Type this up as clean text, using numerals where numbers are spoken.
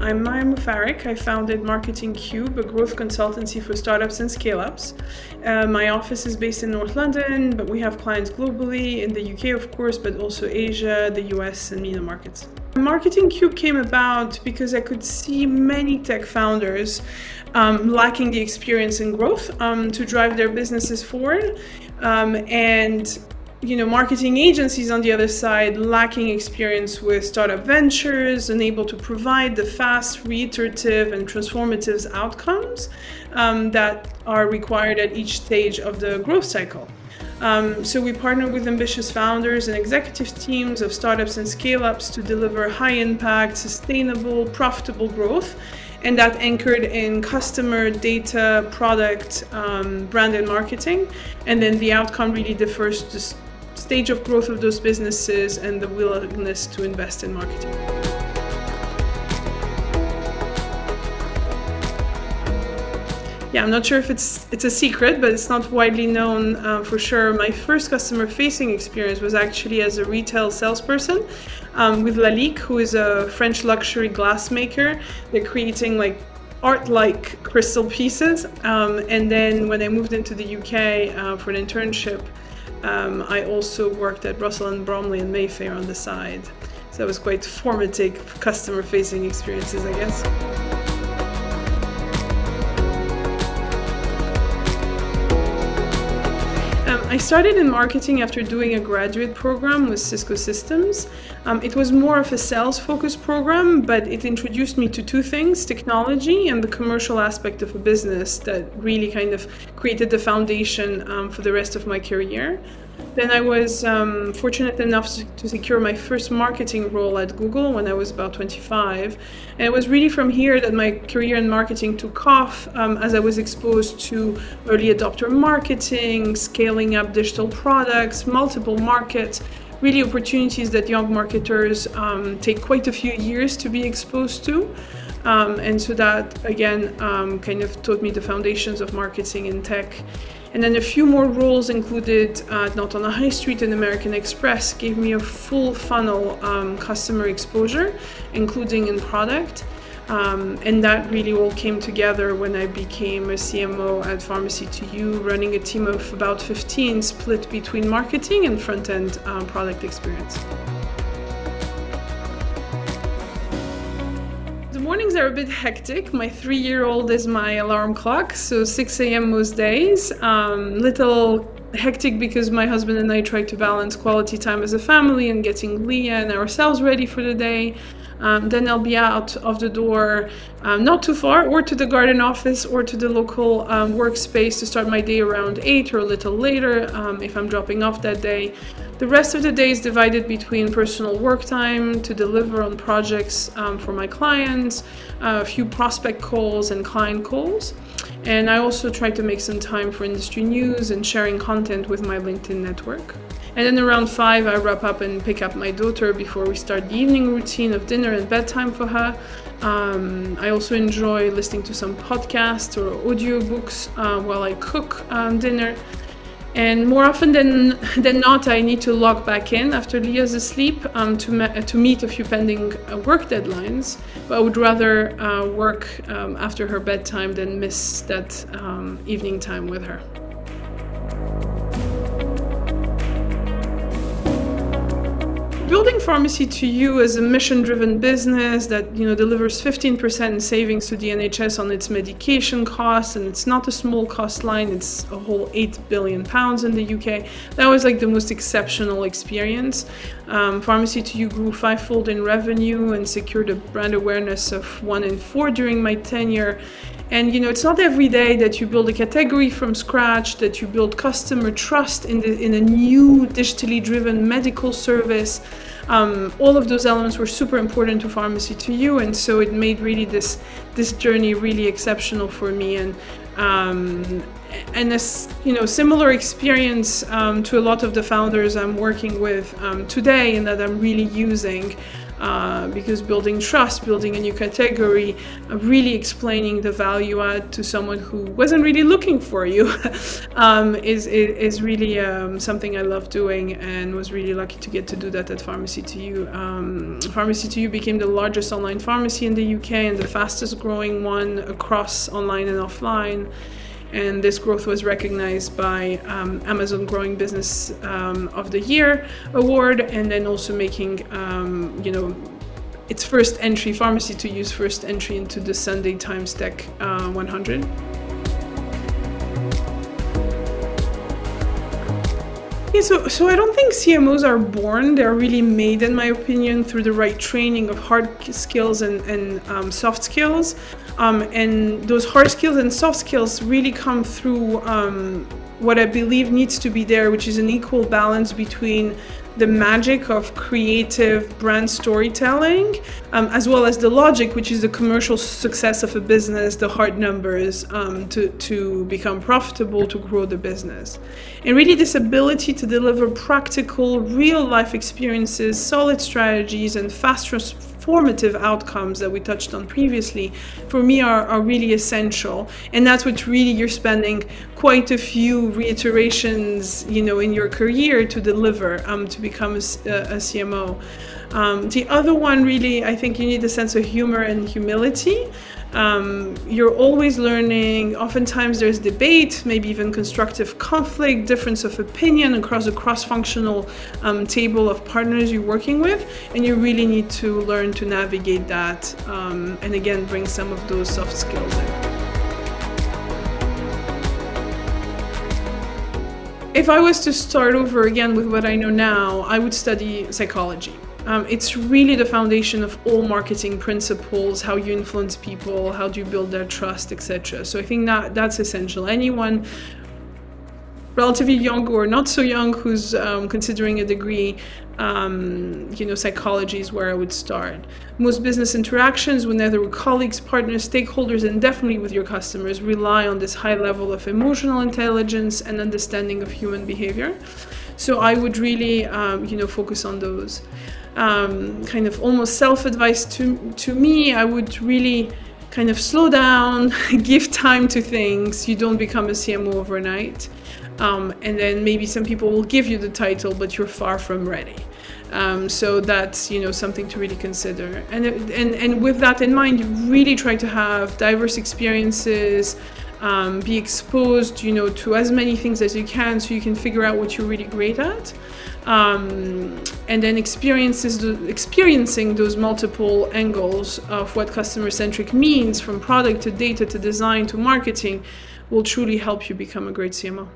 I'm Maya Moufarek. I founded Marketing Cube, a growth consultancy for startups and scale-ups. My office is based in North London, but we have clients globally, in the UK of course, but also Asia, the US and MENA markets. Marketing Cube came about because I could see many tech founders lacking the experience and growth to drive their businesses forward. Marketing agencies on the other side lacking experience with startup ventures, unable to provide the fast, reiterative and transformative outcomes that are required at each stage of the growth cycle. So we partner with ambitious founders and executive teams of startups and scale-ups to deliver high impact, sustainable, profitable growth, and that anchored in customer, data, product, brand and marketing. And then the outcome really differs to stage of growth of those businesses and the willingness to invest in marketing. Yeah, I'm not sure if it's a secret, but it's not widely known for sure. My first customer-facing experience was actually as a retail salesperson with Lalique, who is a French luxury glass maker. They're creating art-like crystal pieces. And then when I moved into the UK for an internship, I also worked at Russell & Bromley and Mayfair on the side. So that was quite formative customer-facing experiences, I guess. I started in marketing after doing a graduate program with Cisco Systems. It was more of a sales-focused program, but it introduced me to two things: technology and the commercial aspect of a business that really kind of created the foundation for the rest of my career. Then I was fortunate enough to secure my first marketing role at Google when I was about 25. And it was really from here that my career in marketing took off as I was exposed to early adopter marketing, scaling up digital products, multiple markets, really opportunities that young marketers take quite a few years to be exposed to. And so that, again, kind of taught me the foundations of marketing in tech. And then a few more roles included Not on a High Street and American Express gave me a full funnel customer exposure, including in product. And that really all came together when I became a CMO at Pharmacy2You, running a team of about 15 split between marketing and front-end product experience. The mornings are a bit hectic. My 3-year-old is my alarm clock, so 6 a.m. most days. Little hectic because my husband and I try to balance quality time as a family and getting Leah and ourselves ready for the day. Then I'll be out of the door, not too far, or to the garden office or to the local workspace to start my day around 8 or a little later if I'm dropping off that day. The rest of the day is divided between personal work time to deliver on projects for my clients, a few prospect calls and client calls. And I also try to make some time for industry news and sharing content with my LinkedIn network. And then around 5, I wrap up and pick up my daughter before we start the evening routine of dinner and bedtime for her. I also enjoy listening to some podcasts or audiobooks while I cook dinner. And more often than not, I need to log back in after Leah's asleep to meet a few pending work deadlines. But I would rather work after her bedtime than miss that evening time with her. Building Pharmacy2You is a mission-driven business that delivers 15% in savings to the NHS on its medication costs, and it's not a small cost line. It's a whole £8 billion in the UK. That was the most exceptional experience. Pharmacy2You grew 5-fold in revenue and secured a brand awareness of 1 in 4 during my tenure. And it's not every day that you build a category from scratch, that you build customer trust in a new digitally driven medical service. All of those elements were super important to Pharmacy2You, and so it made really this journey really exceptional for me. And and this, similar experience to a lot of the founders I'm working with today, and that I'm really using. Because building trust, building a new category, really explaining the value add to someone who wasn't really looking for you is really something I love doing, and was really lucky to get to do that at Pharmacy to You. Pharmacy to You became the largest online pharmacy in the UK and the fastest growing one across online and offline. And this growth was recognized by Amazon Growing Business of the Year award, and then also making, its first entry, Pharmacy to Use first entry into the Sunday Times Tech 100. Yeah, so I don't think CMOs are born. They're really made, in my opinion, through the right training of hard skills and soft skills. And those hard skills and soft skills really come through what I believe needs to be there, which is an equal balance between the magic of creative brand storytelling, as well as the logic, which is the commercial success of a business, the hard numbers to become profitable, to grow the business. And really this ability to deliver practical, real-life experiences, solid strategies, and fast transformative outcomes that we touched on previously, for me are really essential. And that's what really you're spending quite a few reiterations, in your career to deliver, to become a CMO. The other one, really, I think you need a sense of humor and humility. You're always learning. Oftentimes there's debate, maybe even constructive conflict, difference of opinion across a cross-functional table of partners you're working with, and you really need to learn to navigate that, and again, bring some of those soft skills in. If I was to start over again with what I know now, I would study psychology. It's really the foundation of all marketing principles, how you influence people, how do you build their trust, etc. So I think that's essential. Anyone relatively young or not so young who's considering a degree, psychology is where I would start. Most business interactions, whether with colleagues, partners, stakeholders, and definitely with your customers, rely on this high level of emotional intelligence and understanding of human behavior. So I would really, focus on those. Kind of almost self-advice to me, I would really kind of slow down, give time to things. You don't become a CMO overnight. And then maybe some people will give you the title, but you're far from ready. So that's, something to really consider. And with that in mind, you really try to have diverse experiences, be exposed, to as many things as you can, so you can figure out what you're really great at. And then experiencing those multiple angles of what customer-centric means, from product to data to design to marketing, will truly help you become a great CMO.